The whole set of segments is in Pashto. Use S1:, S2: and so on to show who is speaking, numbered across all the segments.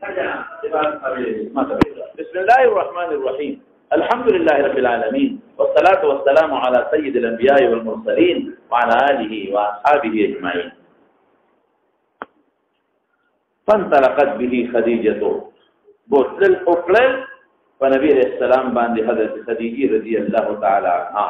S1: بسم الله الرحمن الرحيم الحمد لله رب العالمين والصلاة والسلام على سيد الأنبياء والمرسلين وعلى آله وأصحابه أجمعين. فانطلقت به خديجة بوتل أقلل فنبي السلام باندې حضرت خدیجه رضی الله تعالی عنها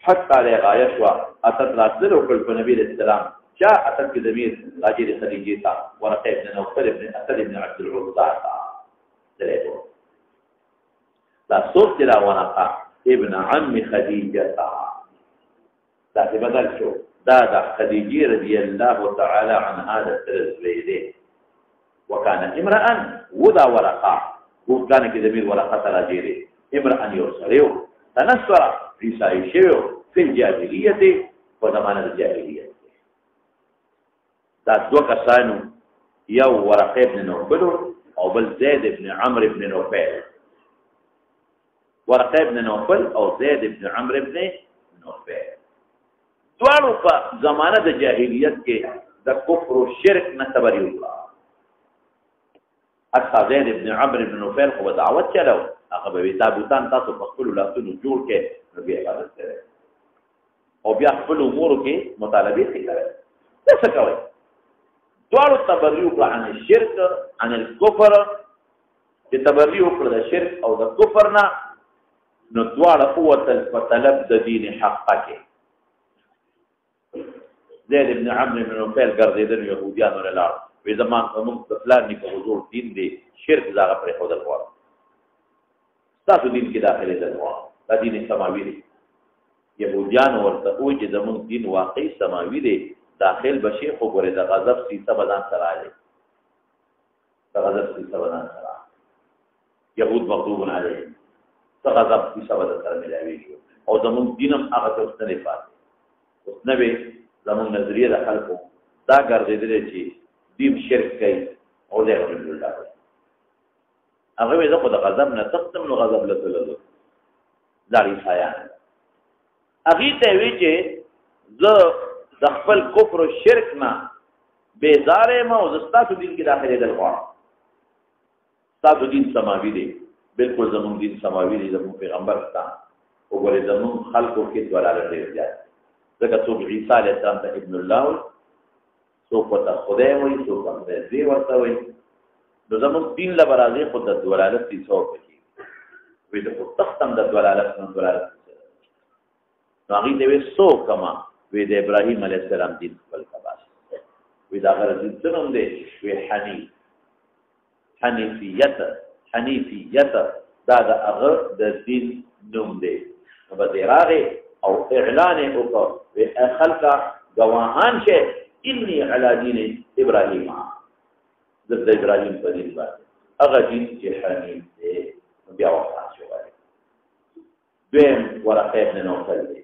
S1: حتى لغايه شوا اتت راتل وقل فنبي السلام جاء اتت ضمير راجل خدیجه تا ورقه بن نوفل بن اسد بن عبد العزى دلته لا صوت لا ورقه ابن عم خديجه دا بدل شو دا خديجه رضي الله تعالى عنها ترزويده وكان امرا ودا ورقه وكان كذمير ورقه راجل امرا يرسلوا تنصر في سايشيو في الجاهليه وزمان الجاهليه دا دو کسانو یو ورقه ابن نوفل او بل زید ابن عمرو ابن نوفل ورقه ابن نوفل او زید ابن عمرو ابن نوفل دوالو په زمانه د جاهلیت کې د کفر او شرک نه خبري وکړه. اته زید ابن عمرو ابن نوفل خو دعوت چلو هغه به تابوتان تاسو په خپل لاسونو جوړ کې نبی عبادت کوي او بیا خپل امور کې مطالبه کوي. څه کوي؟ دوالو تبرئ وکړه عن الشرك عن الكفر چې تبرئ وکړه د شرک او د کفر نه نو دواړه قوت الطلب د دین حقه کې زید ابن عمرو بن نوفل ګرځیدل يهوديانو له لار په زمان کوم د فلان نیکو حضور دین دی شرک زاغه پر خود الوار تاسو دین کې داخله ده دا دین سماوي دی يهوديانو ورته وایي چې زموږ دین واقعي سماوي دی داخل بشي خو ګوره د غضب سیسه بدن سره راځي د غضب سیسه بدن سره يهود مغضوب علیهم د غضب سیسه بدن سره ملایوي او زموږ دینم هغه څه نه پاتې اوس نه به زموږ نظریه د خلکو دا ګرځېدل چې دیم شرک کوي او له رسول الله هغه زه خو د غضب نه تختم نو غضب له تللو داري خیان هغه ته وی چې زه د خپل کفر او شرک نه بیزارې ما او زستاسو دین کې داخله دل غواړم. تاسو دین سماوي دی بالکل زموږ دین سماوي دی زموږ پیغمبر تا وګورئ زموږ خلکو کې دلاله دی ځکه څوک عیسی علیه السلام ته ابن الله څوک ته خدای وایي څوک ته دی ورته وایي نو زموږ دین لا برازي خود د دلالت دي څوک کوي وي د تختم د دلالت نو دلالت نو هغه دی څوک کما وی د ابراهیم علیه السلام دین خپل کباس وی دا غره دین څنګه دی وی حنیفیت دا د هغه د دین نوم دی نو به راغی او اعلان وکړ وی خلک گواهان شه انی علی دین ابراهیم د ابراهیم په دین باندې هغه دین چې حنیف دی بیا وفات شو دویم ورقه ابن نوفل دی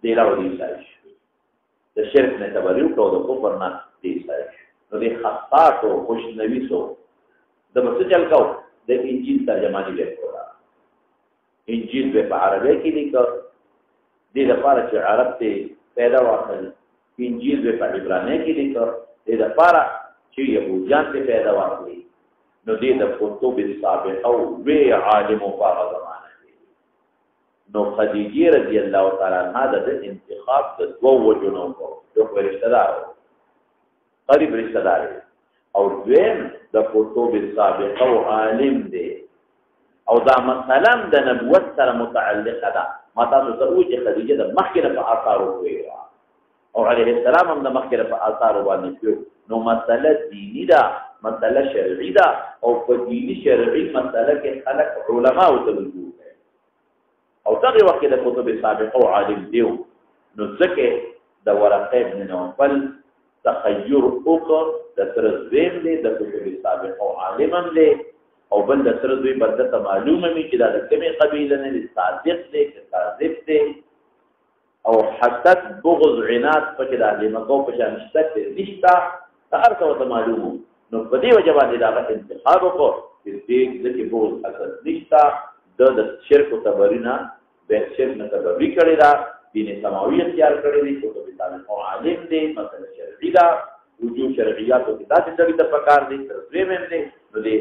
S1: دیلاو دی سایش د شرک نه تبرئ او د کفر نه دی سایش نو دی خطاط او خوشنویسو د مڅ چل کو د انجیل ترجمه دی وکړه انجیل په عربی کې لیکل دې لپاره چې عرب ته پیدا واخل انجیل په عبرانی کې لیکل دې لپاره چې يهوديان ته پیدا واخلي نو دې د کتب سابقه او وی عالم او فاضل نو خدیجه رضی الله تعالی عنها د انتخاب د دوه وجونو کو یو رشتہ دار قریب رشتہ دار او دویم د کتب سابقه او عالم دی او دا مثلا د نبوت سره متعلقه ده ماته تاسو چې خدیجه د مخکره په آثار وي او علیه السلام هم د مخکره په آثار باندې نو مسله دینی ده مسله شرعی ده او په دینی شرعی مسله کې خلق علما او تدریس او دغه وخت د کتب سابقه او عالم دیو نو ځکه د ورقه ابن نوفل تخیر وکړ د ترزویم دی د کتب سابقه او عالم هم دی او بل د ترزوی بدته معلومه می چې دا د کومه قبیله نه صادق دی کاذب دی او حسد بغض عناد پکې د علماء په شان شته نشته هر څه ته معلومه نو په دې وجه باندې دا انتخاب وکړ چې دې ځکه بغض حسد نشته د شرک او تبرینا به شرک نه تبری کړی دا دین سماوی اختیار کړی دی کتب سابقه او عالم دی مثلا شرعی دا وجوه شرعیاتو کې داسې سړي ته پکار دي تر دویم هم دی نو دې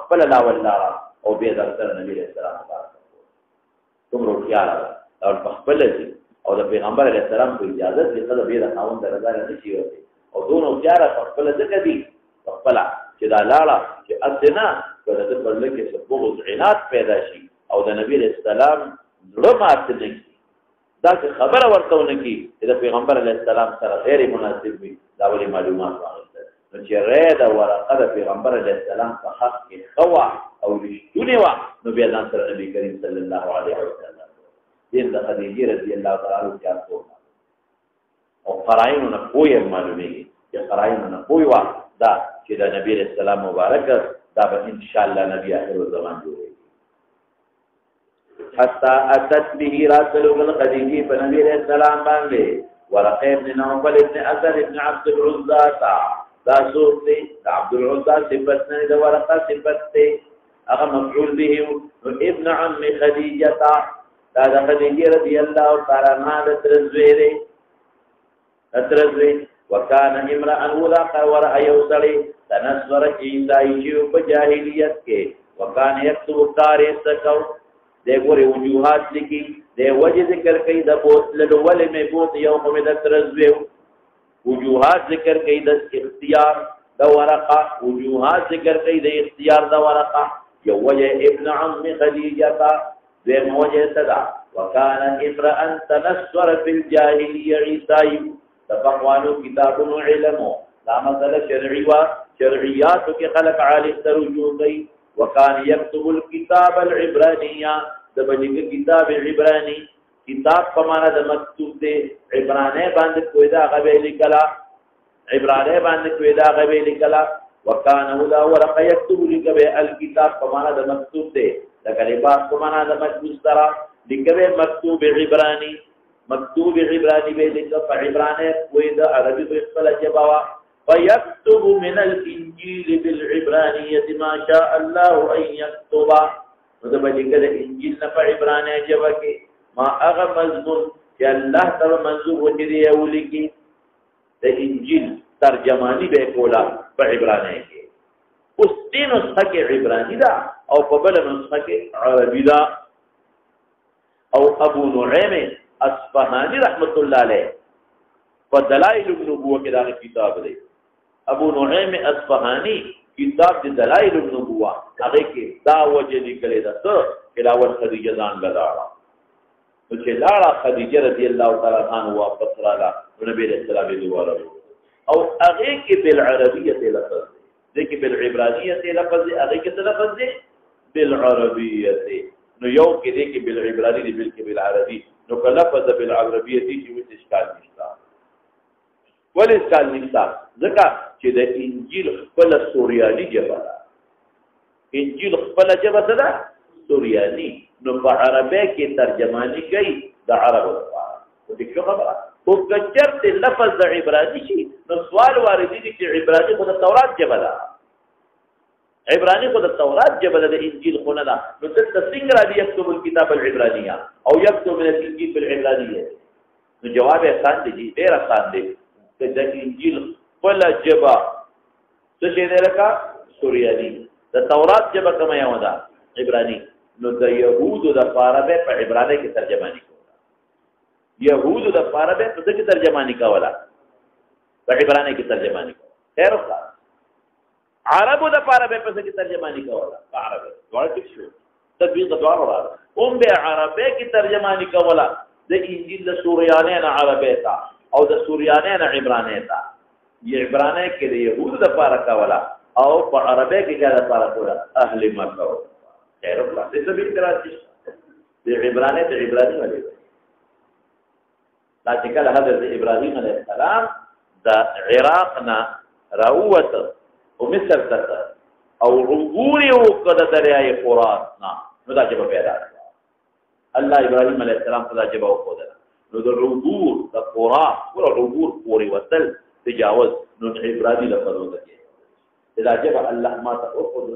S1: خپل لا والله او به د نبی علیہ السلام مبارک کوم روخياله او خپل دي او د پیغمبر علیہ السلام په اجازه دې ته به د خاوند درځه نه شي وته او دونو چاره خپل ځکه دي خپل چې دا لاړه چې ادنا کله د بل کې څه بغض عناد پیدا شي او د نبی علیہ السلام زړه ماته نه دا خبره ورته ونکي چې د پیغمبر علیه السلام سره غیر مناسب وي دا ولې معلومات واغسته نو چې رید ورقه د پیغمبر علیه السلام په حق کې خوا او رښتونې وه نو بیا ځان سره نبی کریم صلی الله علیه وسلم دین د خدیجې رضی الله تعالی عنها او قرائنو نه پوی معلومیږي چې قرائنو نه پوی وه دا چې د نبی علیه السلام مبارک دا به ان شاء الله نبی آخر الزمان جوړوي حتى اتت به رسول الخديجي فنبي عليه السلام باندې ورقه ابن نوفل ابن اسد ابن عبد العزى دا صورت عبد العزى صفت نه د ورقه صفت ته هغه مفعول به ابن عم خديجه دا د خديجه رضي الله تعالی عنها د ترزوی وكان امرا ولا ورا يوصلي تنصر عيسى په جاهلیت کې وكان يكتب تاریخ کو دغه وجوهات لکی د وجه ذکر کوي د بوتل ول می بوت یوم د ترزوی وجوهات ذکر کوي د اختیار د ورقه وجوهات ذکر کوي د اختیار د ورقه یو وجه ابن عم خدیجه د موجه صدا وكان امرا تنصر في الجاهليه عيسى تفقوانو کتابونو علمو دا مسئلہ شرعی و شرعیاتو کی خلق عالم ترجو گئی وکان یکتب الكتاب العبرانیہ دبجی کے کتاب عبرانی کتاب پمانا دا مکتوب دے عبرانے باندھ کوئی دا غبی لکلا عبرانے باندھ کوئی دا غبی لکلا وکان دا ورق یکتب لکبی الکتاب پمانا دا مکتوب دے لکا لباس پمانا دا مکتوب سرا لکبی مکتوب عبرانی مکتوب عبرانی به لیکه په عبرانه کوئی د عربي په خپل جواب فيكتب من الانجيل بالعبرانيه ما شاء الله ان يكتب نو د لیکه د انجیل نه په عبرانه جواب کې ما هغه مضمون چې الله تعالی منظور وتی دی ولیکي د انجیل ترجمانی به کولا په عبرانه کې اوس دین نسخه کې عبرانی دا او په بل نسخه کې عربي دا او ابو نعیم اصفهانی رحمت الله علیه فدلائل النبوه کې دا کتاب دی ابو نعیم اصفهانی کتاب د دلائل النبوه هغه کې دا وجه لیکل ده چې راول خدیجه ځان لاره نو چې لاړه خدیجه رضی الله تعالی عنها واپس راغله نبی رسول الله دواره او هغه کې بالعربیه لفظ دی کې بالعبرانیه لفظ دی هغه کې لفظ دی بالعربیه نو یو کې دی کې بالعبرانی دی بل کې بالعربی نو کله په بالعربیه دي چې وڅ اشکال نشته ول اشکال نشته ځکه چې د انجیل خپل سوریانی جبه ده انجیل خپل جبه ده سوریانی نو په عربی کې ترجمانی کوي د عربو لپاره او د خبره او کچرت لفظ د عبرانی شي نو سوال وارد دي چې عبرانی خو د تورات جبه ده عبرانی خو د تورات جبه د انجیل خو نه ده نو دلته څنګه راځي یكتب الكتاب العبرانيه او يكتب من الانجيل بالعبرانيه نو جواب آسان دی ډیر آسان دی چې د انجیل خپل جبه څه شي دی لکه سوریانی د تورات جبه کومه یو ده عبرانی نو د يهودو د عربی په عبرانی کې ترجمانی کوله يهودو د عربی په څه کې ترجمانی کوله په عبرانی کې ترجمانی کوله خیر وکړه عربو د عربی په څه کې ترجمانی کوله په عربی ورته شو تطبیق دوار راځي به عربی کې ترجمانی کوله د انجیل د سوریانی نه عربی ته او د سوریانی نه عبرانی ته عبرانی کې د يهودو د عربی کوله او په عربی کې د عربی کوله اهل مکه خیر الله دې څه به راځي د عبرانی ته عبرانی ولې دا چې کله حضرت ابراهیم علیه السلام د عراق نه راووت او مصر ته او عبور یو کده دریای فرات نه نو دا چې پیدا الله ابراهیم علیه السلام ته دا جواب وکړ نو د عبور د فرات ور عبور پوری وصل تجاوز نو عبرانی لپاره وکړي دا جواب الله ما ته وکړ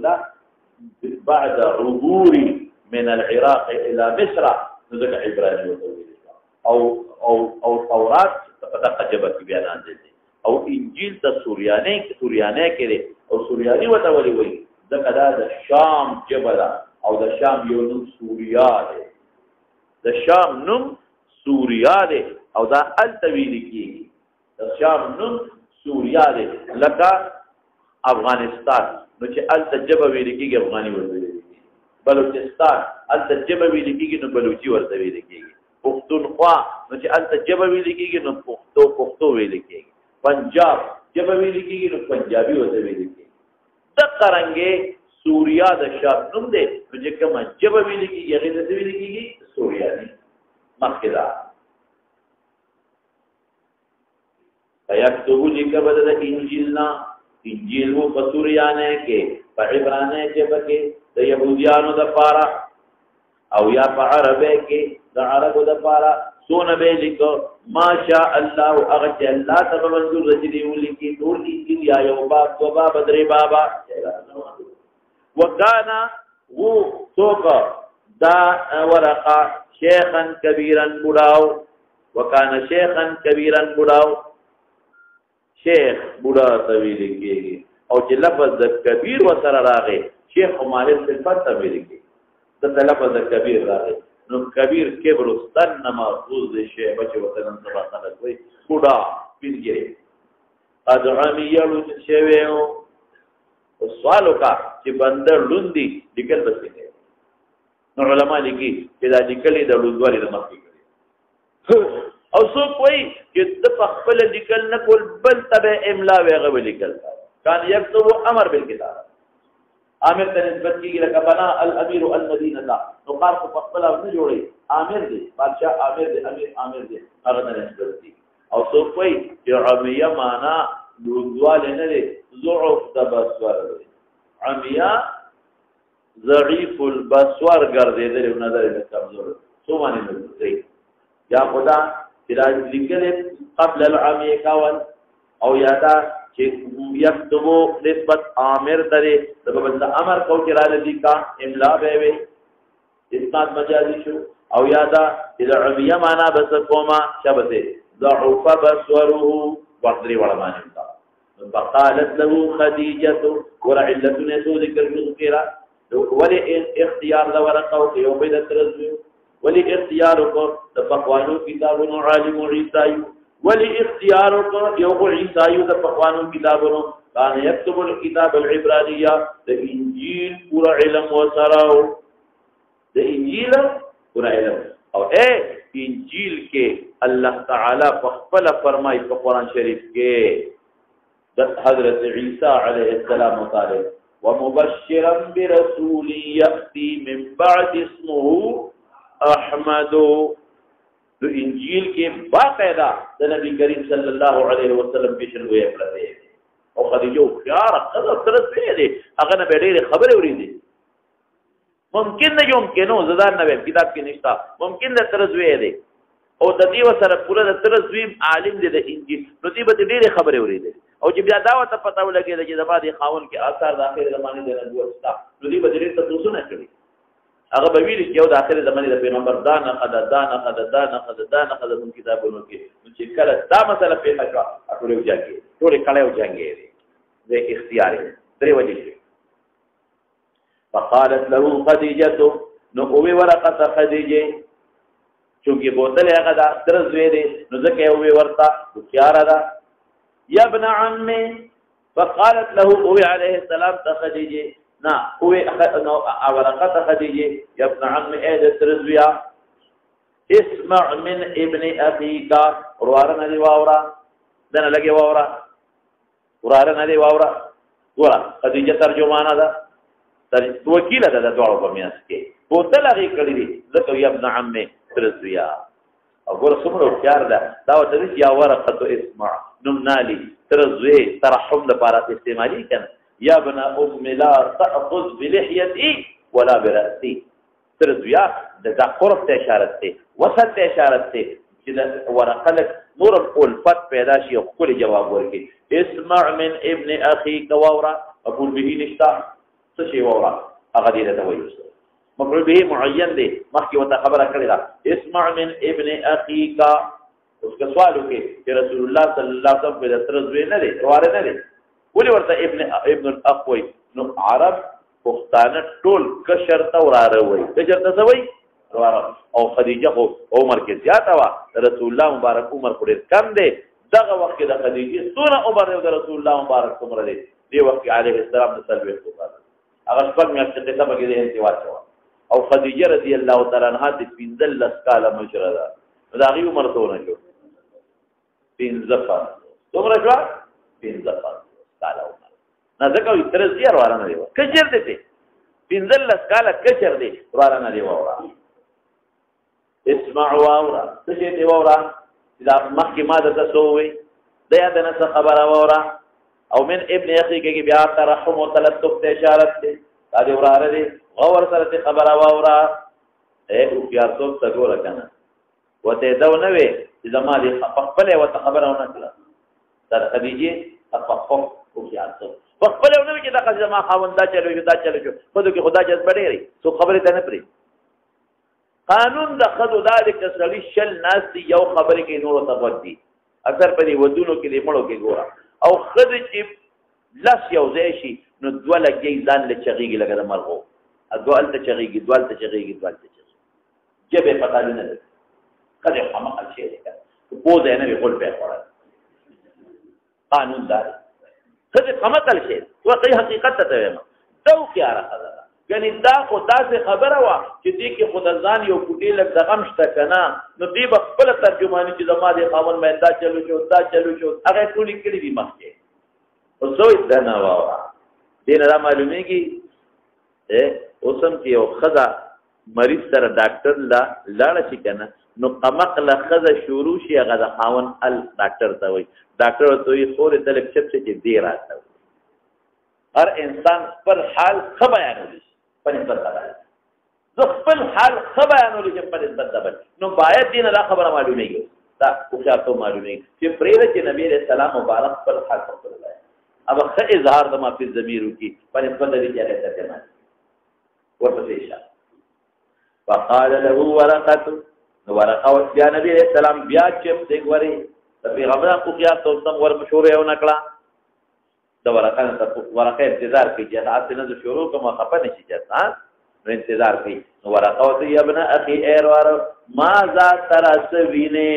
S1: بعد عبور من العراق الى مصر نو عبرانی وکړي او تورات په دغه جبه کې بیان دي او انجیل ته سوریانه کې دی او سوریانی وته ولي وایي ځکه دا د شام ژبه ده او د شام یو نوم سوریا دی د شام نوم سوریا دی او دا هلته ویل کېږي د شام نوم سوریا دی لکه افغانستان نو چې هلته ژبه ویل کېږي افغاني ورته ویل کېږي بلوچستان هلته ژبه ویل کېږي نو بلوچي ورته ویل کېږي پښتونخوا نو چې هلته ژبه ویل کېږي نو پښتو ویل کېږي پنجاب ژبه ویل کېږي نو پنجابي ورته ویل کېږي دغه رنګې سوریا د شام نوم دی نو چې کومه ژبه ویل کېږي هغې ته څه ویل کېږي سوریاني مخکې ده فیکتبو لیکه به د انجیل نه انجیل و په سوریانه کې په عبرانه ژبه کې د یهودیانو دپاره او یا په عربه کې د عربو دپاره څونه به لیکو ماشاء الله هغه چې الله ته به منظور ده چې دی ولیکي ټول انجیل یا یو باب دو باب درې بابه وکانا و څوک دا ورقه شیخا کبیرا بوډاو وکانا شیخا کبیرا بوډاو شیخ بوډا ته ویل کېږي او چې لفظ د کبیر ورسره راغی شیخ مالک صفت ته ویل کېږي د لفظ د کبیر راغی نو کبیر کبر استن ماخوذ دی شیخ بچ وطن سبا خلق وي بوډا پیږي قد عمیلو شویو سوالو کا چې بندر لوندي لیکل بسې نو علما لیکي چې دا لیکلي د لوندوالي د مخکې کړي او څوک وایي چې د خپل لیکل نه کول بل تبع املا وغه ولیکل کان یكتب امر بالکتاب عامر ته نسبت کیږي لکه بنا الامیر المدینه نو قار په خپل نه جوړي عامر دی بادشاہ عامر دی امیر عامر دی هغه ته نسبت کیږي او څوک وایي چې عمیه معنا لوندوال نه دی ضعف د بصر دی عمیه ضعیف البصر ګرځیدل نظر نه کمزور څه معنی دی یا خدا چې لیکل قبل العمی کول او یادا چې یكتبو نسبت عامر ترې د بل امر کو چې را لدی کا املا به وي اسناد مجازي شو او یادا چې عمیه معنا بس کوما شبته ضعف بصره وقدري ولا معنی تا فقالت له خديجه ورعلتنا ذكر مذكرا ولي اختيار لورقه يوم بدرزو ولي اختيار کو د پخوانو کتابونو عالم عیسائی ولي اختيار کو یو عیسائی د پخوانو کتابونو کان یكتب الكتاب العبرانيه د انجیل پورا علم وسراو د انجیل پورا علم او انجیل کې الله تعالی خپل فرمای په قران شریف کې د حضرت عیسی علیه السلام مطابق ومبشرا برسول ياتي من بعد اسمه احمد تو انجیل کې باقاعده د نبی کریم صلی الله علیه وسلم پیشن وې پرته او خدیجه خيار قدر ترس دې هغه نه ډېر خبره ورېدي ممکن نه یمکنو زدان نه کتاب کې نشتا ممکن نه ترس وې دي او د دې وسره پوره د ترس وې عالم دې د انجیل نو دې به ډېر خبره ورېدي او چې بیا دا وته پته ولګي چې د بعد خاون کې آثار د اخر زمانه د نبوت شته نو دې به ډېر تاسو نه کړی هغه به ویل چې یو د اخر زمانه د پیغمبر دانه قد کتابونو کې چې کله دا مسله پیښه شوه ټول یو ځای ټول کله یو ځای د اختیار درې وجې فقالت له خدیجه نو او ورقه خدیجه چونکی بوتل هغه دا درز وې دي نو ځکه یو ورته خيار ده یا ابن عمي فقالت له او عليه السلام خدیجه نا هو ورقه خدیجه یا ابن عمي اې ترزویا اسمع من ابن اخيك ورارنا دی واورا دنه لګي واورا ورارنا دی واورا ورا خدیجه ترجمانه ده وکیل ده د دوه په میاس کې بوتل هغه کړی دی ځکه یا ابن عمي ترزویا او ګور څومره خيار ده دا وته یا ورقه اسمع نمنالي ترزوي ترحم لپاره استعمالي کنه یا ابن ام لا تاخذ بلحيتي ولا براسي ترزویا د قرب ته اشاره ده وسط ته اشاره ده چې ورقه نور الفت پیدا شي او کلی جواب ورکړي اسمع من ابن اخيك واورا اقول به نشتا څه شي واورا هغه دې ته وایي مفعول به معین دی مخکې وته خبره کړې ده اسمع من ابن اخيك اوس که سوال وکړي چې رسول الله صلی الله علیه وسلم په تر زوی نه دی واره نه دی ولې ورته ابن الاخ وایي نو عرب پښتانه ټول کشر ته وراره وایي کشر ته څه وایي وراره او خدیجه خو عمر کې زیاته وه رسول الله مبارک عمر خو ډېر کم دی دغه وخت کې د خدیجې څونه عمر دی او د رسول الله مبارک عمر دی دې وخت کې علیه السلام د څلوېښتو کاله هغه شپږ میاشتې قصه پکې ذهن کې واچوه او خدیجه رضی الله تعالی عنها د 15 کاله مشره ده نو د هغې عمر څونه شو 15 کاله څومره شوه 15 کاله عمر نه ځکه وایي تر زیار واره نه دی کشر دی ته 15 کاله کشر دی واره نه دی واوره اسمع واوره څه شی دی واوره چې دا مخکې ما درته څه ووایي د یا د نه څه خبره واوره او من ابن اخي کې بیا ترحم او تلطف ته اشاره دی دا دی وراره دی غور سره ته خبره واوره هوښیارتوب ته ګوره که نه ورته یې دو نه وې چې زما دې پخپله یې ورته خبره ونه کړه دا د خدیجې تفقف هوښیارتوب پخپله یې ونه وې چې دغه زما خاوند دا چلو شو دا چلو شو ښځو کې خو دا جذبه ډېرې څوک خبرې ته نه پرېږدي قانون د ښځو دا دی که سړي شل ناست دي یو خبرې کوي نورو ته غوږ دي اکثر په دې ودونو کې دې مړو کې ګوره او ښځې چې لس یو ځای شي نو دوه لګي ځان له چغېږي لکه د مرغو دوه هلته چغېږي دوه هلته چغېږي دوه هلته چغېږي ژبې پتا نه لري ښځې خامخا شی دی که پوزه یې نه وي غول به یې خوړل قانون دا دی ښځې خامخا شی دی واقعي حقیقت ته وایم دا هوښیاره ښځه ده ګنې دا خو داسې خبره وه چې دې کې خو د ځان یو کوټې لږ د غم شته که نه نو دې به خپله ترجماني چې زما دې خاوند مې دا چلو شو دا چلو شو هغه یې ټولې کړي دي مخکې خو څه وایي دا نه واوره دې نه دا معلومېږي اوس هم چې یو ښځه مریض سره ډاکټر لاړه شي که نه نو قمقله ښځه شروع شي هغه د خاوند ډاکټر ته وایي ډاکټر ورته وایي خورې ته لږ چپ شي چې دې راته وایي هر انسان خپل حال ښه بیانولی شي په نسبت د بل زه خپل حال ښه بیانولی شم په نسبت د بل نو باید دې نه دا خبره معلومېږي دا هوښیارتوب معلومېږي چې پرېږده چې نبي علیه السلام مبارک خپل حال په خپل بیان अब ښه اظهار د ما فی الضمیر وکړي په نسبت د دې چې هغې ترجمه ورپسې اشاره فقال له ورقة نو ورقه بیا نبي علیه السلام بیا چپ دی ګورې د پیغمبران هوښیارتوب سم ورمشوره یې ونه کړه د ورقه انتظار کوي چې هغه نه زه شروع کوم خفه نه شي چې نو انتظار کوي نو ورقه ورته یا ابن اخي ایر ماذا ترى سوینې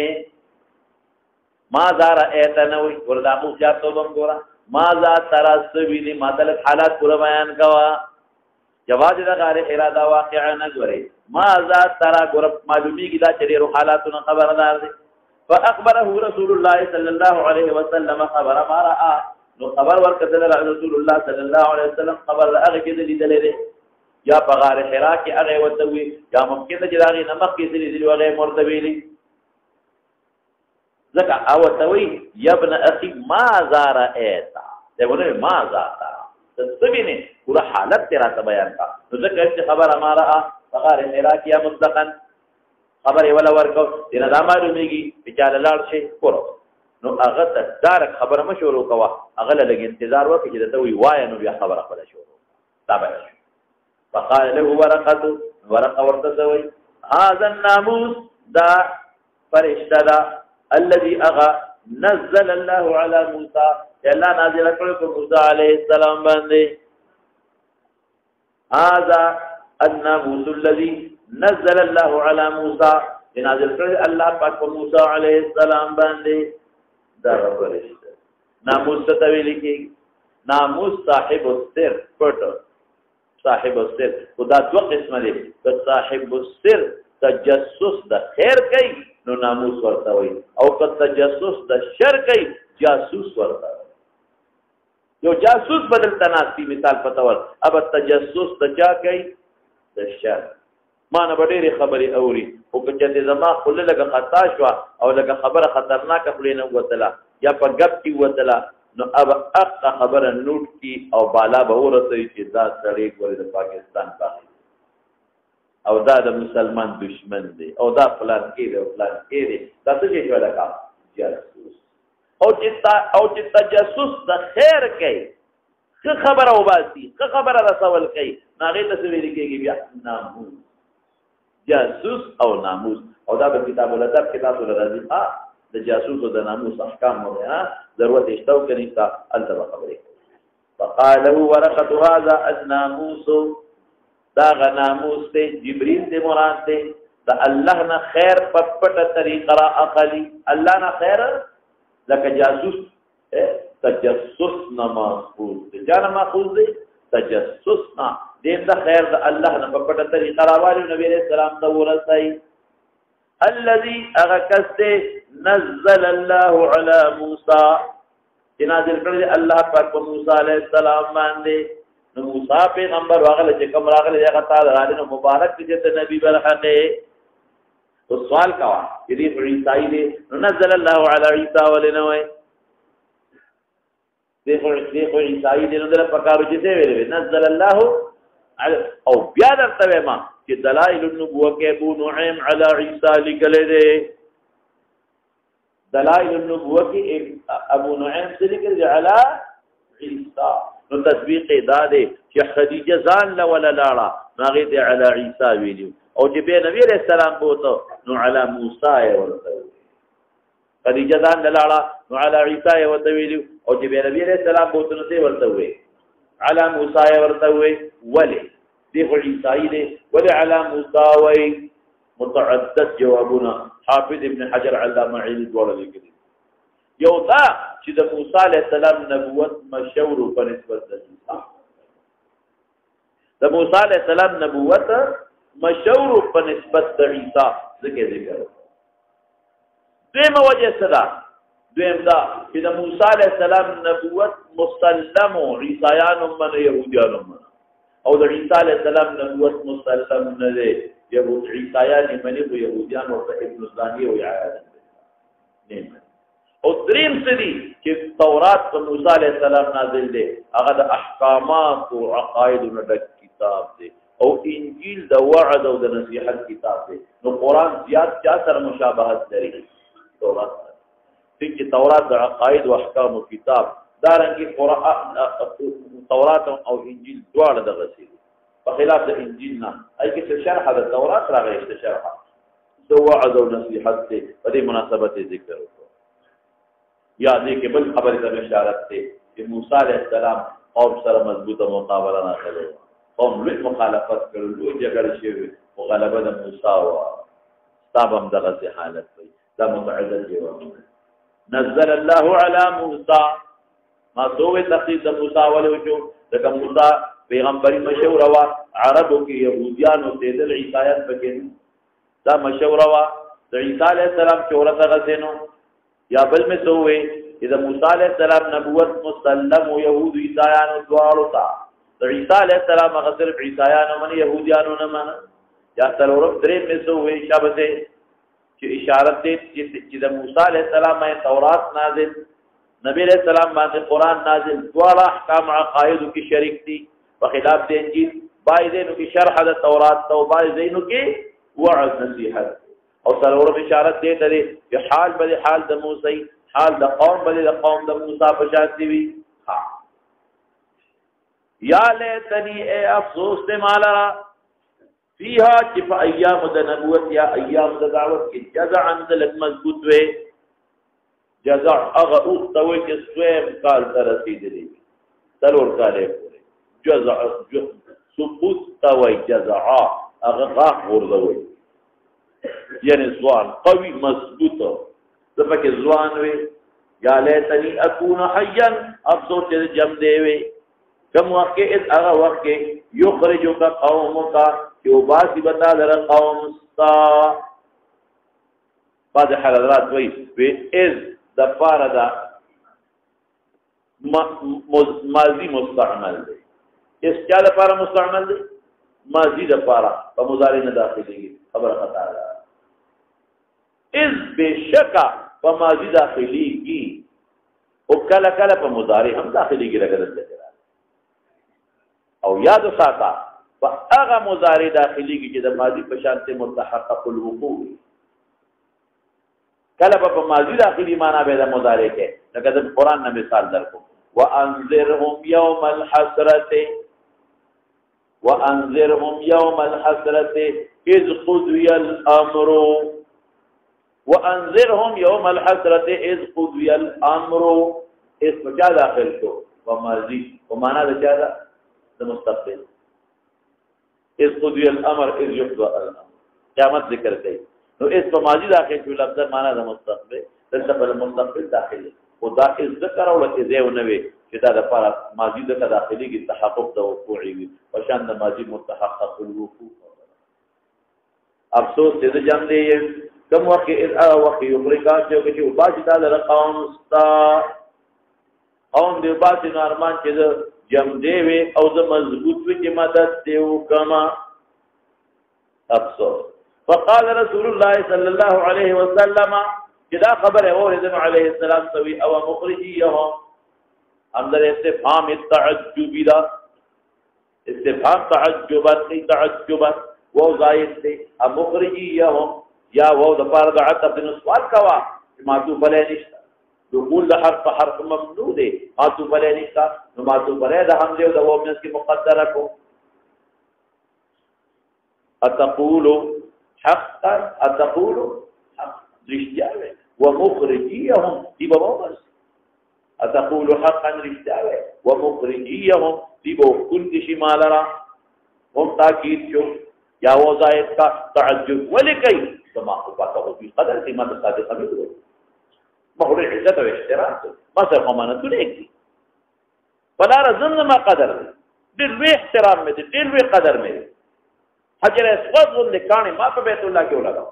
S1: ماذا رأیت نه وایي ورته هوښیارتوب هم ګوره ماذا ترى سوینې مطلب حالات پوره بیان کوه جواز د غار اراده واقعا نه ګورئ ماذا ترى ګوره معلومیږي دا چې ډېرو حالاتونو خبردار دی فاخبره رسول الله صلی الله علیه وسلم خبر ما رأى نو خبر ورکړل رسول الله صلی الله علیه وسلم خبر هغه کې لیدلې دی یا په غار حرا کې هغه وته وي یا ممکن چې هغه نمک کې لیدلې هغه مرده ویلي ځکه او ته وي یا ابن اخي ماذا رأيت دا ونه ماذا ترى تسوینه پورا حالت تیرا ته بیان کا نو ځکه چې خبر اماره په غار حرا کې یا مطلقاً خبر ولا ورکو دینه دا معلومیږي چې چاله لاړ شي کورو نو هغه ته دارک خبره مشورو کوه هغه لږ انتظار وکړي چې ته وی وای نو بیا خبره خپل شروع دا به فقال له ورقه ورته وی هذا الناموس دا فرشتہ دا الذي اغا نزل الله على موسى الله نازل کړو په موسی عليه السلام باندې هذا الناموس الذي نزل الله على موسى نازل کړ الله پاک په موسی عليه السلام باندې دا فرشتہ ناموس ته ویل کی ناموس صاحب السر پټ صاحب السر خدا دو قسمه دي صاحب السر تجسس د خیر کوي نو ناموس ورته وي او که تجسس د شر کوي جاسوس ورته یو جاسوس بدل تناسي مثال پتاور اب تجسس د چا کوي د شر ما نه ډېرې خبرې اوري او که چې زما خپل لږه خطا شو او لږه خبره خطرناکه خپل نه وتله یا په ګپ کې وتله نو اب اقا خبره نوٹ کی او بالا به ورسوي چې دا سړی ګورې د پاکستان باندې او دا د مسلمان دشمن دی او دا فلان کې دی او فلان کې دی دا څه شي ولا کا جاسوس او چې تجسس د خیر کوي څه خبره وباسي څه خبره رسول کوي هغه ته څه ویل کېږي بیا ناموس جاسوس او ناموس او دا په کتاب الادب کې تاسو راځي د جاسوس او د ناموس احکام مو نه ضرورت اشتو کني تا التبا خبرې فقال له ورقه هذا الناموس دا غناموس ته جبريل دې مراد دې دا الله نه خیر په پټه طریقه را اخلي الله نه خیر لکه جاسوس تجسس نه ماخوذ دې جانه ماخوذ دې تجسس نه دې دا خیر د الله نه په پټه طریقه راوالي نبی عليه السلام ته ورسای الذي اغكست نزل الله على موسى نازل کړل الله پاک په موسی عليه السلام باندې نو موسی پیغمبر واغله چې کوم راغله هغه تعالی راځي نو مبارک دې ته نبی برحقه تو سوال کوا چې دې عیسی دې نزل الله على عیسی ولنوي دې خو عیسی دې نو در پکارو چې دې ویل نزل الله او بیا درته ما چې دلائل النبوه کې ابو نعیم علی عیسی لیکل دي دلائل النبوه کې ابو نعیم سے لیکل دي علی عیسی نو تطبیق دا دی چې خدیجه ځان له ولا لاړه هغه دې علی عیسی ویلو او چې به نبی رسول الله بوته نو علی موسی ورته خدیجه ځان له لاړه نو علی عیسی ورته ویلو او چې به نبی رسول الله بوته نو ورته وی علی موسی ورته وی ولی دی خو عیسی دی ولی علی موسی وی متعدد جوابنا حافظ ابن حجر علامه علی دوړه لیکلي یو دا چې د موسی علیه السلام نبوت مشهور په نسبت د عیسی د موسی علیه السلام نبوت مشهور په نسبت د عیسی ذکر دیمه وجه صدا دویم دا چې د موسی علیه السلام نبوت مسلم عیسایان من يهوديان من او د عیسی علیه السلام نبوت مسلم نه دی یهود عیسایان من يهوديان او ابن زانی او عیاد نه او دریم سدي چې تورات په موسی علیه السلام نازل دی هغه د احکامات او عقاید او د کتاب دی او انجیل د وعد او د نصیحت کتاب دی نو قران زیات چا سره مشابهت لري تورات چې تورات د عقاید او احکام او کتاب دارنګه قران تورات او انجیل دواړه د غسیل په خلاف د انجیل نه اي کې شرح د تورات راغی چې شرح د وعد او نصیحت دی په دې مناسبت ذکر وکړو یا دې کې بل خبره ته اشاره ده چې موسی عليه السلام قوم سره مضبوطه مقابله نه کړو قوم لوی مخالفت کړو لوی جګړه شوه او غلبه د موسی او تابم دغه حالت وي دا متعدد جواب نزل الله على موسی ما سوې تخصیص د موسی ولوجو دغه موسی پیغمبري مشهور وا عربو کې يهوديانو ته د عیسایت پکې دا مشهور وا د عیسی علیه السلام چورته غسینو یا بل میں سوې چې د موسی علیه السلام نبوت مسلم او يهود عیسایانو دواړو ته د عیسی علیه السلام غسر عیسایانو من يهوديانو نه من یا تلورم درې میں سوې شابته چې اشاره دې چې د موسی علیه السلام تورات نازل نبی علیہ السلام باندې قران نازل دواړه احکام عقاید کې شریک دي په خلاف د انجیل باندې نو کې شرح د تورات او باندې نو کې وعظ نصیحت او سره اشاره دې ته چې حال بل حال د موسی حال د قوم بل د قوم د موسی په شان دی ها یا لیتنی ای افسوس دې مالا فيها چې په ایام د نبوت یا ایام د دعوت کې جزع عندل مضبوط وي جزع اغه او توي چې سویم کال تر رسیدلی تلور کاله پورې جزع سقوط توي جزع اغه غاخ ورځوي یعنی ځوان قوي مضبوط دغه ځوان وي یا لیتنی اكون حيا افسوس چې جم دی وي کوم وخت کې هغه وخت کې یخرجک قومک یو باسی بتا در قوم ستا بعض حضرات وی از د پاره دا ماضی مستعمل دی اس چا د پاره مستعمل دی ماضی د پاره په مضارع نه داخليږي خبره خطا ده از بشکا په ماضی داخليږي او کله کله په مضارع هم داخليږي راګرځي او یاد ساته فاغه مضارع داخليږي چې د ماضی په شانته متحقق الوقوع کله په ماضی داخلي معنا به د مضارع کې لکه د قران نه مثال درکو وانذرهم يوم الحسرة اذ قضي الامر وانذرهم يوم الحسرة اذ قضي الامر اس بچا داخل کو وماضی ومانا د چا دا د مستقبل اذ قضي الامر اذ يقضى الامر قیامت ذکر کړي نو اس په ماضی داخل شو لفظ معنا د مستقبل دلته په مستقبل داخلي خدا از ذکر او لکه زیو نوي چې دا د لپاره ماضی د داخلي کې تحقق د وقوعي وي او شان د ماضی متحقق الوقوع افسوس دې جام دی کوم وخت اذ وخت یخرجا چې باج د قوم استا قوم دې باج نارمان چې جم دی وي او د مضبوط وي چې مدد دیو کما افسوس فقال رسول الله صلى الله عليه وسلم جدا خبر اوریدن علیہ السلام سوی او مخرجیهم اندر استفهام التعجب دا استفهام تعجبا و زائد تے مخرجیهم یا و د پاره د عتب بن سوال کوا معطوف علیہ نشتا دخول د حرف ممنوع دے معطوف علیہ نشتا نو معطوف علیہ د حمزه او د واو منس کی مقدره کو اتقول حقا اتقول حق رشتیاوه ومخرجیهم دی بابا بس اتقول حقا رشتیاوه ومخرجیهم دی بابا کل کشی مالرا هم تاکید شو یا وظائف کا تعجب ولکی سما خباتا خوبی قدر قیمت صادقہ میں دو محور عزت و احترام ما سر خمانتو نیک دی فلا رزن ما قدر دی دلوی احترام میں دی دلوی قدر میں دی حجر اسود ون لکانی ما پا بیت اللہ کیوں لگا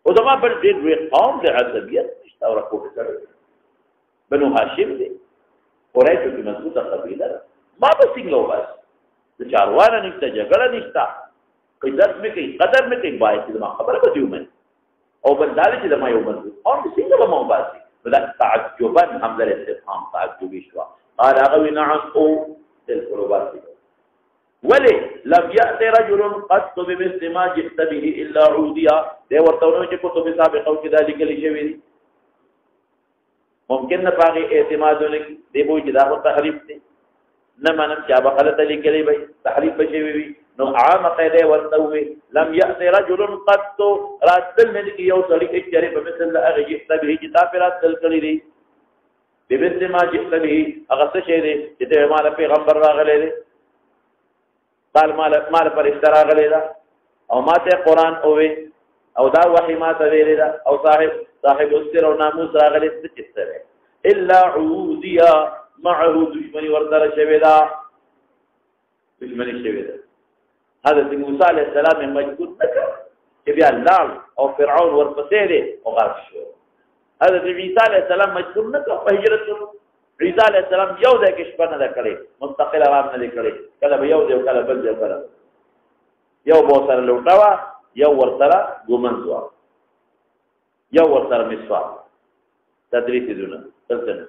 S1: او دما بل دلوی قوم دی عصبیت نشتا و رکو بسر بنو حاشم دی قریشو کی مضبوط قبیلہ ما پا سنگلو بس چاروانا نشتا جگڑا نشتا قدرت میں کئی قدر میں کئی باعث دما خبر بدیو میں او بندالی چی دما یو مضبوط قوم دی سنگلو ما باسی بلا تعجبا حمدر استفهام تعجبی شوا قال اغوی نعم او تلکلو باسی ولی لم یأت رجل قط بمثل ما جئت به الا عودیا دے ورطونو چی کتب سابقو کی ذالک لی شوی دی ممکن نپاقی اعتمادو لکی دے بوئی چی داخل تحریف تی نمانم چا بخلط لکی بھئی تحریف بشوی بی نو عام قیدے ورطوی لم یأت رجل قط رات دل میں دکی یو صلیق اجری بمثل اغی جئت به جتا پی رات دل کلی دی بمثل ما جئت به اغسط شئی دی جتے مالا پیغمبر راغلے دی قال مال پر اشترا غلی دا او ماته قرآن اوے او دا وحی ماته ویلی دا او صاحب اسر او ناموس را غلی سچستر ہے الا عودیا معه دشمنی وردر شویدا دشمنی شویدا حضرت موسیٰ علیہ السلام مجبور نکر کہ بیا لال او فرعون ورپسیدے او غارق شو حضرت عیسیٰ علیہ السلام مجبور نکر فہجرت کرو عیسیٰ علیہ السلام یو دے کشپا نہ کرے مستقل آرام نہ کرے کله به یو دے کله بل دے کله یو بو سره لوټاوا یو ورسره ګومنځوا یو ورسره مسوا تدریس دونه تلته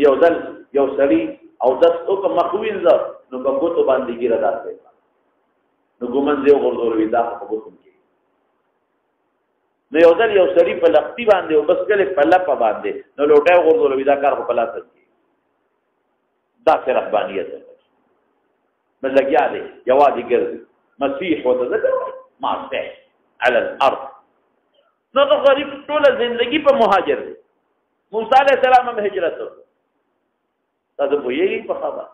S1: یو دل یو سړی او داس او مخوین ز نو په کوته باندې ګیره داسې نو ګومنځ یو ورزور وی دا په کوته کې نو یو ځل یو سړی په لختی باندې او بس کله په لپا باندې نو لوټه ورغول ودا کار په پلاس کې دا سره رهبانیت ملګیا دی یوازې ګرځي مسیح وتذكر ما سه على الارض نو د غریب ټول ژوندۍ په مهاجر دی موسی علیہ السلام هم هجرت وکړ تاسو په یی په خبر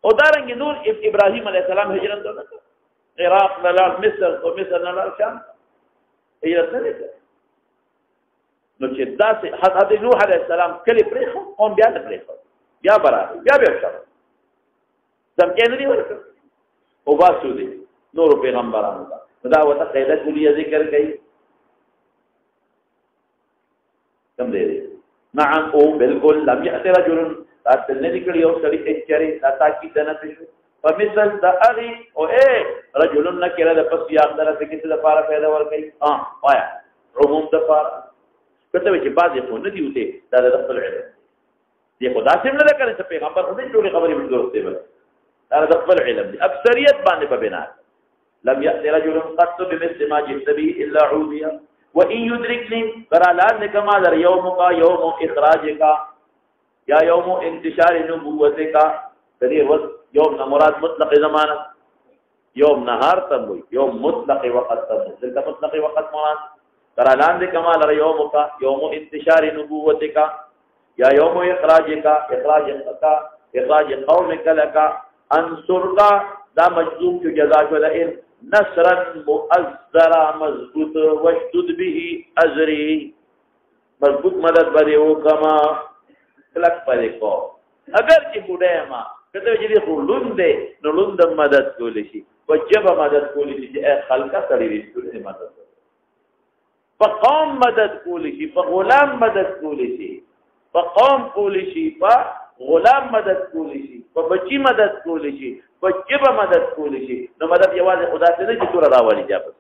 S1: او دارنګ نور ابراهیم علیہ السلام هجرت وکړ عراق نه مصر او مصر نه شام هجرت نه وکړ نو چې داسې حضرت نوح علیہ السلام کلی پرېخو قوم بیا نه پرېخو بیا برابر بیا شو ځکه نه دی ورکړ او باسو دي نور پیغمبرانو دا وته قاعده کلیه ذکر کړي کم دی نعم او بالکل لم یأت رجل تاسو نه نکړي او سړي اچري تاکید نه پېښو فمثل ذری او اے رجل نکره د پس یاد درته کې څه لپاره پیدا ور کوي وایا عموم د لپاره کته چې بعضې خو نه دی وته دا د خپل علم دی خدا سم نه کړي چې پیغمبر خو دې ټولې خبرې وکړو ته دا د خپل علم دی اکثریت باندې په بنا لم يأت رجل قط بمثل ما جئت به الا عوديا وان يدركني فرالان كما در يومك يوم اخراجك یا يوم انتشار نبوتك تدي وقت يوم مراد مطلق زمانه يوم نهار تم يوم مطلق وقت تم ذلك مطلق وقت مراد ترى لاندې کمال یوم کا یوم انتشار نبوتک یا یوم اخراج قومک لك انصرنا دا مجذوب جو جزا جو لئن نصرا مؤذرا مضبوط وشدد به ازری مضبوط مدد بده وکما کلک پدې کو اگر چې بوډه ما کته چې خو لوند نو لوند مدد کولی شي وجب مدد کولی شي چې خلقه سړي دې مدد په قوم مدد کولی شي په غلام مدد کولی شي په قوم کولی شي په غلام مدد کولی شي په بچی مدد کولی شي په جبه مدد کولی شي نو مدد یوازې خدا ته نه چې تور راوالي جابس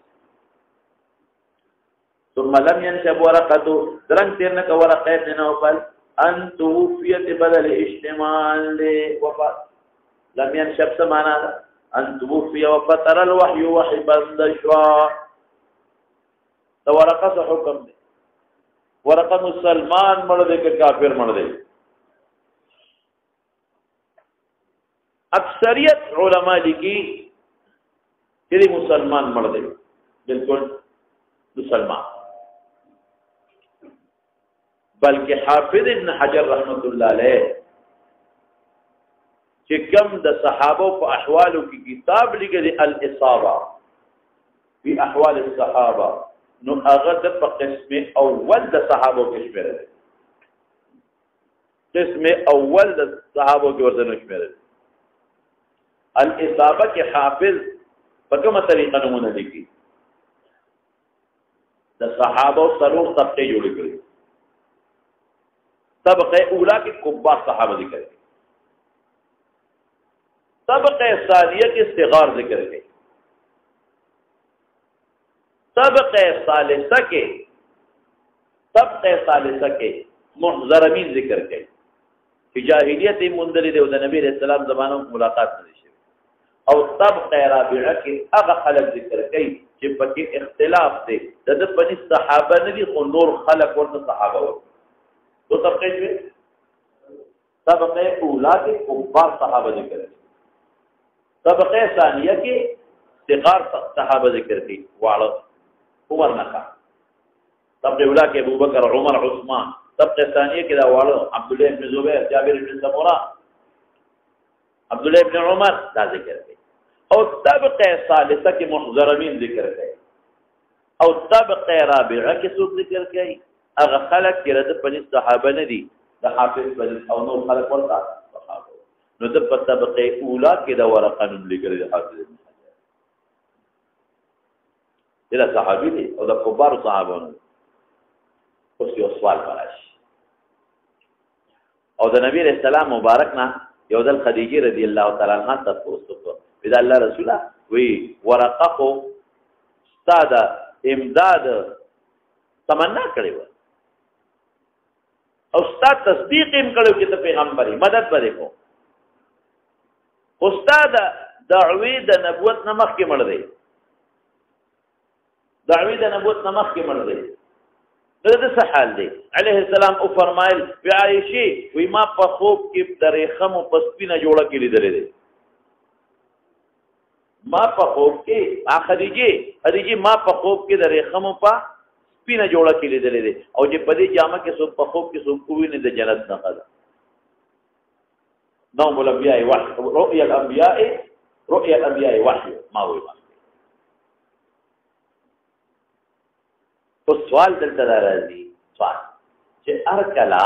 S1: ثم لم ينشب ورقته درنګ تیر نه ورقه نه وبل ان توفيت بدل اجتماع وفات لم ينشب سمانا ان توفي وفتر الوحي وحي بند شوا تو ورقه څه حکم دی ورقه مسلمان مړ دی که کافر مړ دی اکثریت علما لیکي چې مسلمان مړ دی بالکل مسلمان بلکہ حافظ ابن حجر رحمت اللہ علیہ چې کم د صحابه په احوالو کې کتاب لیکلی الاصابه فی احوال الصحابه نو هغه د په قسم اول د صحابه کې شمیرل قسم اول د صحابه کې ورته شمیرل الاصابه کې حافظ په کومه طریقه نمونه لیکي د صحابه څلور طبقه جوړ کړي طبقه اولا کې کبار صحابه ذکر کړي طبقه ثانیه کې صغار ذکر کړي طبقه ثالثه کې محضرمین ذکر کړي چې جاهلیت مندل دی او د نبی رسول الله زمانو ملاقات نه شي او طبقه رابعه کې هغه خلک ذکر کړي چې پکې اختلاف دی د بني صحابه نه دي خو نور خلک ورته صحابه وو دو طبقه دي طبقه اولا کې کبار صحابه ذکر کړي طبقه ثانیه کې صغار صحابه ذکر کړي واړه عمر نکا طبقه اولا کې ابوبکر عمر عثمان طبقه ثانیه کې دا واړه عبد الله بن زبیر جابر بن سمره عبد الله بن عمر دا ذکر کړي او طبقه ثالثه کې محضرمین ذکر کړي او طبقه رابعه کې څوک ذکر کړي هغه خلک چې رد پنځ صحابه نه دي د حافظ پنځ او نور خلک ورته صحابه نو د طبقه اولا کې دا ورقه نوم لیکل دي حافظ دا صحابي دي او د کبار صحابه نه اوس یو سوال راشي او د نبی رسول الله مبارک نه یو د خدیجه رضی الله تعالی عنها تاسو بدا الله رسوله وی ورقه استاد امداد تمنا کړی و او استاد تصدیق هم کړو چې ته پیغمبري مدد بده کو استاد دعوی د نبوت نمخ کې مړ دی دعوی د نبوت نمخ کې مړ دی دغه څه حال دی عليه السلام او فرمایل بی عائشه وی ما په خوب کې درې خم او پسپینه جوړه کې لیدلې دي ما په خوب کې خدیجه ما په خوب کې درې خم په سپینه جوړه کې لیدلې دي او چې په دې جامه کې څوک په خوب کې څوک کوی نه د جنت نه خلا نوم الانبیاء وحی رؤیا الانبیاء وحی ما وی تو سوال دلته راځي سوال چې ارکلا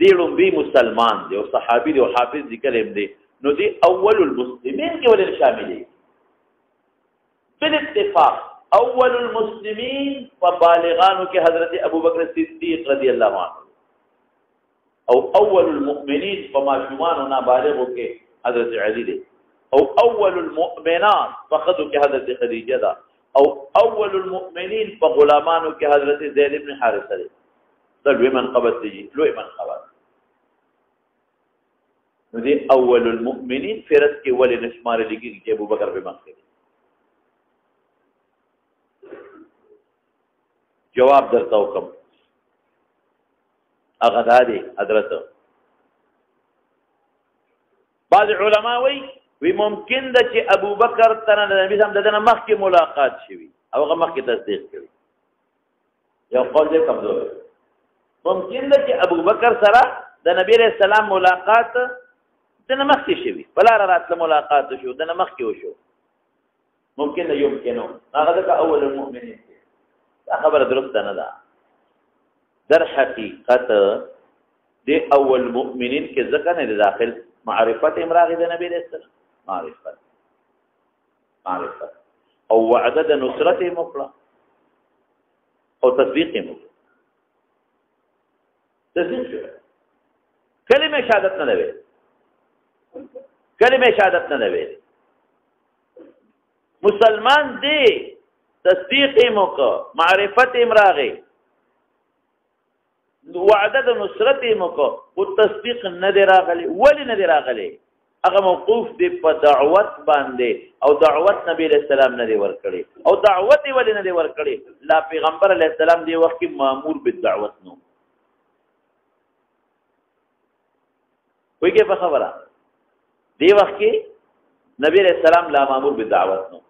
S1: دی لومبي مسلمان دی او صحابي دی او حافظ ذکر هم دی نو دی اول المسلمین کې ولې شامل دي بالاتفاق اول المسلمین فبالغانو کې حضرت ابوبکر صدیق رضی الله عنه او اول المؤمنین فماشومان نابالغو کې حضرت علی دی او اول المؤمنات فخذو کې حضرت خدیجه ده او اول المؤمنین فغلامانو کې حضرت زید بن حارثه دی لوی منقبت دی لوی منقبت نو دی اول المؤمنین فرض کې ولې نشمار لګي چې ابوبکر به مخکې جواب درته وکم هغه دی حضرت بعض علما وی ممکن ده چې ابوبکر تر نبی سم دنه مخکې ملاقات شوی او هغه مخکې تصدیق کړي یو قول دې کمزور ممکن ده چې ابو بکر سره د نبی رسول الله ملاقات د مخکې شوی بل راتله ملاقات شو د مخکې وشو ممکن نه يمكنه هغه د اول المؤمنین دا خبره درسته نه ده در حقیقت د اول مؤمنین کې ځکه نه داخل معرفت امراغ د نبی رسول معرفت او وعده د نصرت مطلق او تصدیق مطلق تصدیق شو کلمه شهادت نه دی کلمه شهادت نه دی مسلمان دی تصدیق موقع معرفت امراغه وعده د نصرت موقع او تصدیق نه دی راغلی ولی نه دی راغلی هغه موقوف دی په دعوت باندې او دعوت نبی رسول الله نه دی ورکړي او دعوت ولی نه دی ورکړي لا پیغمبر علیه السلام دی وخت کې مامور بالدعوت نو وایي په خبره دی وخت کې نبی رسول الله لا مامور بالدعوت نو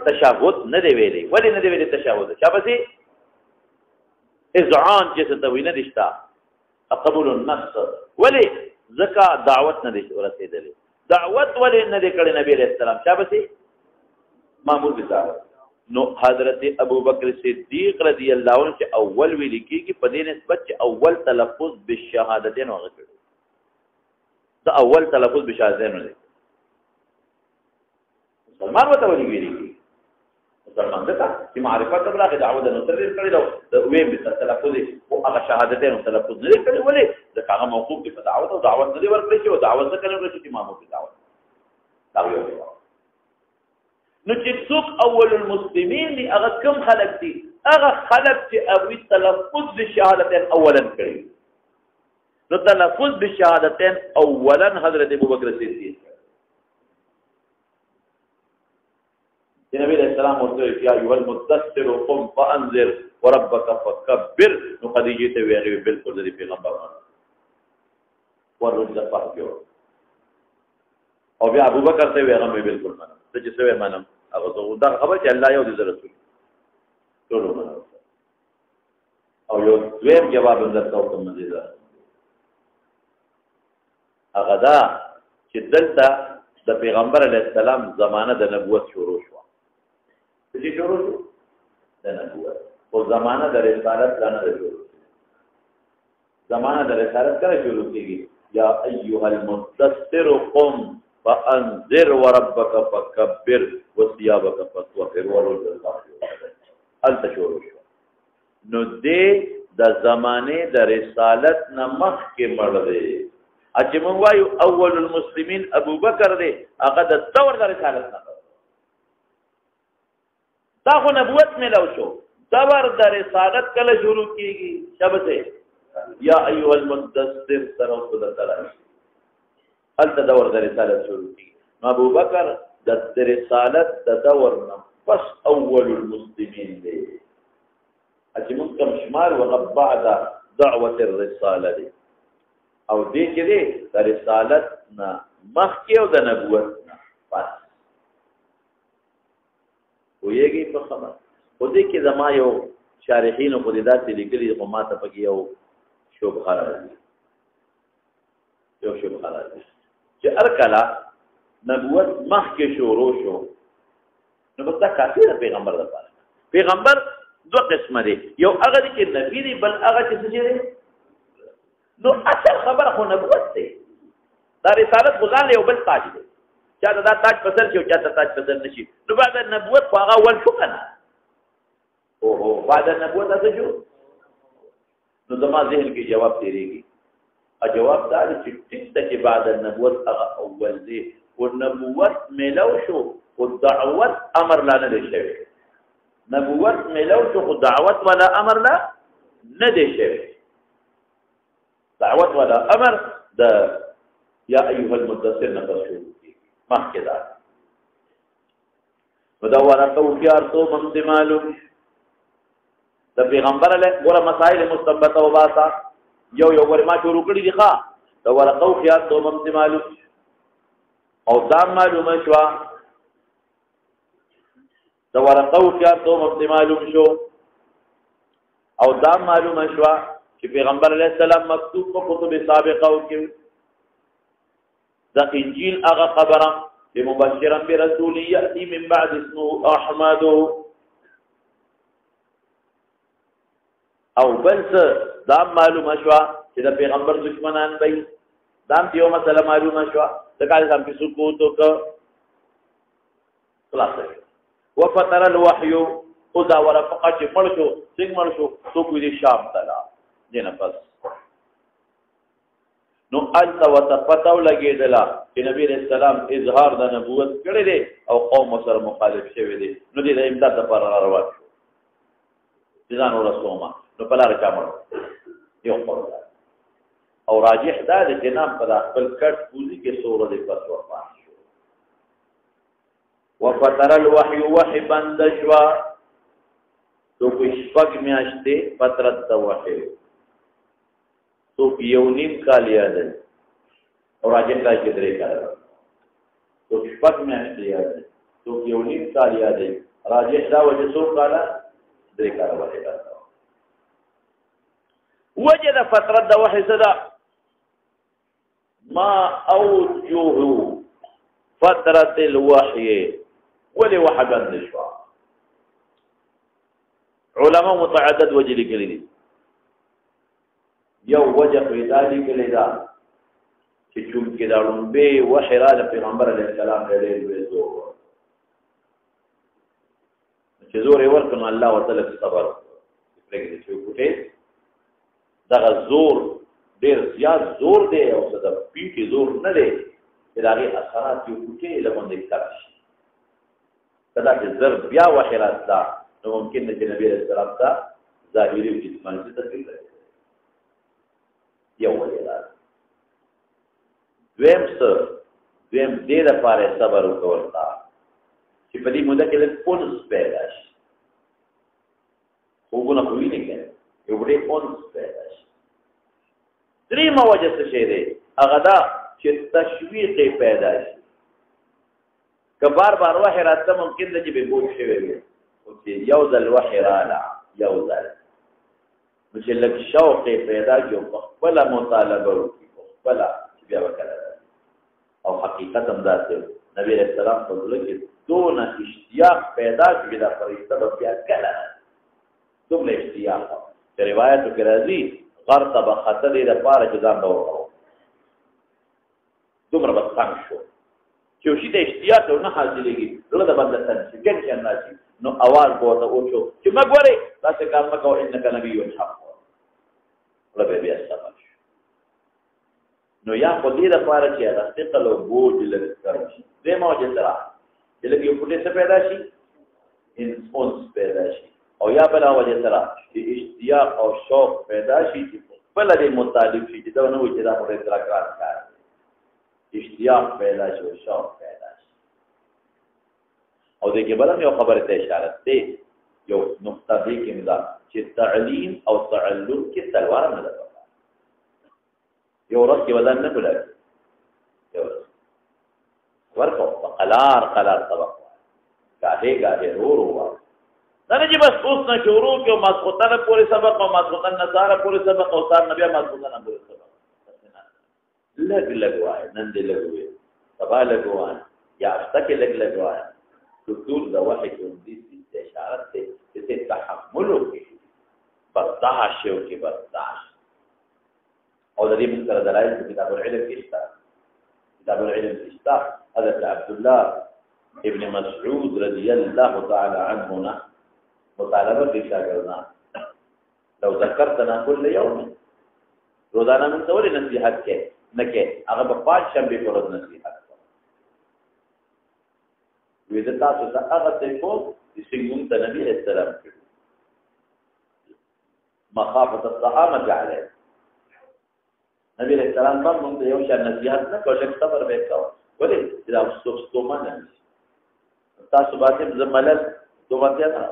S1: تشهود نه دی ویلي ولی نه دی ویلي تشهود شابسي اذعان چې څه ته وینه دشتا قبول النفس ولی زکا دعوت نه دي ورسېدلې دعوت ولې نه دي کړې نبی رسول الله شابسي مامور بالدعوت نو حضرت ابوبکر صدیق رضی الله عنه چې اول ویل کېږي په دې نسبت چې اول تلفظ بالشهادتين هغه کړو دا اول تلفظ بالشهادتين نه مسلمان وته ویل مسلمان ده چې معرفت بلغه دعوت نو تر دې کړی دا ویم به تلفظ او هغه شهادتين او تلفظ نه کړی ولې دا هغه موقوف دی په دعوت او دعوت نه ورکړي چې او دعوت نه کړي چې امام په دعوت دا یو نو چې څوک اول المسلمین دي هغه کوم خلک دي هغه خلک چې ابي تلفظ بالشهادتين اولا کړی نو تلفظ بالشهادتين اولا حضرت ابوبکر صدیق نبی علیہ السلام ورته یا ایو المدثر قم فانذر وربك فكبر نو خدیجه ته ویلي بالکل د پیغمبر ورته ځپاو او بیا ابوبکر ته ویلي بالکل منم ته چې څه منم هغه دا خبر چې الله یو د رسول ټول منم او یو دویم جواب درته کوم مزیدا هغه دا چې دلته د پیغمبر علیه السلام زمانه د نبوت شروع شو چې شروع شو د نبوت او زمانہ د رسالت لاندې شروع زمانہ د رسالت کله شروع کیږي یا ایها المدثر قم فانذر وربك فكبر وثيابك فطهر ورجلك الت شروع شو نو دې د زمانه د رسالت نمخ کې مړ دی چې موږ وایو اول المسلمین ابوبکر دی هغه د څور د رسالت نه دا خو نبوت ملو شو دور د رسالت کله شروع کیږي شبته یا ایها المدثر سره د تعالی هل دور د رسالت شروع کیږي ابو بکر د رسالت د دور نه پس اول المسلمین دی چې موږ کوم شمار وغ بعد دعوه الرساله دی او دې کې دی د رسالت نه مخکې او د نبوت نه پس ویږي په خبره او دې کې زما یو شارحین خو دې داسې لیکلي خو ما ته پکې یو شبهه راځي چې ارکلا نبوت مخکې شروع شو نو بس دا کافي ده پیغمبر لپاره پیغمبر دو قسمه دي یو هغه دي چې نبی دی بل هغه چې څه دي نو اصل خبره خو نبوت دی دا رسالت غزان له یو بل تاج دی چا دا تاج پسر شي او چا ته تاج پسر نشي نو بعد نبوت خو هغه ول شو کنه او بعد نبوت څه شو نو زما ذهن کې جواب تیریږي ا جواب دا چې ټیک ته چې بعد نبوت هغه اول دی او نبوت ملو شو او دعوت امر لا نه شوی نبوت ملو شو او دعوت ولا امر لا نه دی شوی دعوت ولا امر دا یا ایها المدثر نفسه مخکې دا مدوره توفیار تو مند معلوم د پیغمبر له ګوره مسائل مثبته او باسا یو ور ما شروع کړی دی ښا د ورقو خیال تو مند معلوم او دا معلومه شو د ورقه هوښیارتوب معلوم شو او دا معلومه شوه چې پیغمبر علیه السلام مکتوب په کتب سابقه کې د انجیل هغه خبره چې مبشرا برسول یأتی من بعد اسمه احمد او بل څه دا معلومه شوه چې د پیغمبر دشمنان به دا یو مسله معلومه شوه د کال سم کې سکوت وکړه خلاص وفتر الوحي خدا ورفقه چې مړ شو څنګه مړ شو څوک دې شام تلا دینه پس نو انت وتفتو لګیدلا چې نبی رسول الله اظهار د نبوت کړی دی او قوم سره مخالف شوی دی نو دې د امداد لپاره روان شو ځان ورسومه نو په لار کې مړ یو خبره او راجح دا د جناب په خپل کټ پوزي کې سور دې پس وفات شو وفتر الوحي وحي بند شوا تو کوئی شپږ میاشتې فترت د وحي تو یو نیم کال یاد او راجح دا چې درې کال تو شپږ میاشتې یاد تو یو نیم کال یاد راجح دا وجه څو کال درې کال وحي وجد فترت د وحي صدا ما اوجه فترت الوحي ولي وحد النشوى علماء متعدد وجه لكلي دي یو وجه پیدا لکلی دا چې چونکې دا لومبه وحی را د پیغمبر علیه السلام ډېر لوی زور چې زور یې ورکړ نو الله ورته صبر پرېږدي چې وکړي دغه زور ډېر زیات زور دی او څه د پیټي زور نه دی چې د هغې اثرات یې وکړي له باندې کم شي کله چې زر بیا وحی راتله نو ممکن نه چې نبي علیه السلام ته ظاهري او جسماني څه تکلیف راځي یو وجه ده دویم دې لپاره صبر وکړه چې په دې موده کې له پونس پیدا شي خوبونه خو ویني کې یو ډېر پونس پیدا شي درېیمه وجه څه شی دی هغه دا چې تشویق پیدا شي که بار بار وحی راته ممکن ده چې بې بوج شوی وي خو چې یو ځل وحی راله یو ځل نو چې لږ شوق پیدا کړو په خپله مطالبه وکړي په خپله چې بیا وکړه او حقیقت هم داسې نبي علیه السلام په زړه کې دونه اشتیاق پیدا کړي دا فرشته به بیا کله دومره اشتیاق چې روایتو کې راځي غر ته به خطه دی دپاره چې ځان به وکړو دومره به تنګ شو چې یو شي د اشتیاق او نه حاصلېږي زړه د بنده تنګ شي ټینشن راشي نو اواز به ورته وشو چې مه ګورې داسې کار مه کوه انک نبي الحق زړه به بیا صبر شو نو یا خو دې دپاره چې هغه ثقل او بوج لږ کم شي درېیمه وجه سره چې لږ یو فوټې څه پیدا شي انس پیدا شي او یا بله وجه سره چې اشتیاق او شوق پیدا شي چې خپله دې مطالب شي چې دا نه وایي چې دا خو ډېر ګران کار اشتیاق پیدا شي او شوق پیدا شي او دې کې بل هم یو خبرې ته اشاره دی یو نقطه دې کې مدا چې تعلیم او تعلم کې تلوار نه ده یو ورځ کې بدن نه بلای یو ورځ ورکو قلار سبق گاهې رو دا نه چې بس اوس نه شروع کې او ماسخوتنه پورې سبق او ماسخوتن نصاره پورې سبق او سار نبی ماسخوتنه پورې سبق لګ وای نن دې لګ وای سبا لګ وای یا استه کې لګ وای دکتور د وحی کې دې اشاره ته چې تحمل وکړي برداشت وکړي برداشت او د دې مثال دلایل په کتاب العلم کې شته کتاب العلم کې شته حضرت عبد الله ابن مسعود رضی الله تعالی عنه مطالبه کې شاګردان لو ذکرتنا كل يوم روزانه من ټول نصيحت کې نه کې هغه په پاج شنبه په ورځ نصيحت وې د تاسو ته هغه څه کو چې څنګه ته نبی اسلام کړو مخافه الصحابه علیه نبی اسلام په موږ یو شان نصيحت نه کوله صبر وکاو ولې دا ستومه نه تاسو باندې زملل دوه نه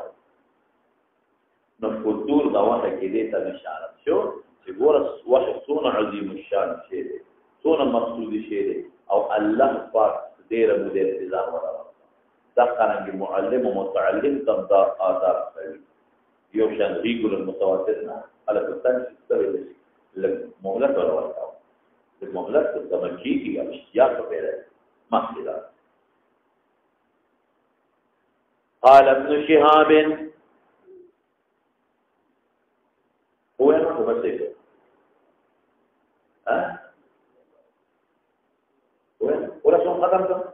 S1: نو فطور دا وخت کې دې ته اشاره شو چې ګوره وخت څونه عظیم الشان شی دی څونه مقصود شی دی او الله پاک ډېر مو دې انتظار وکړ دخل المعلم ومتعلم تبدا آداب کوي یو شان ریګول المتوسطنا على الثاني تستوي المهلت ولا ورقه المهلت تمشي کی اشتیاق پیدا مخلا قال ابن شهاب هو انا بس ها ولا شو ختم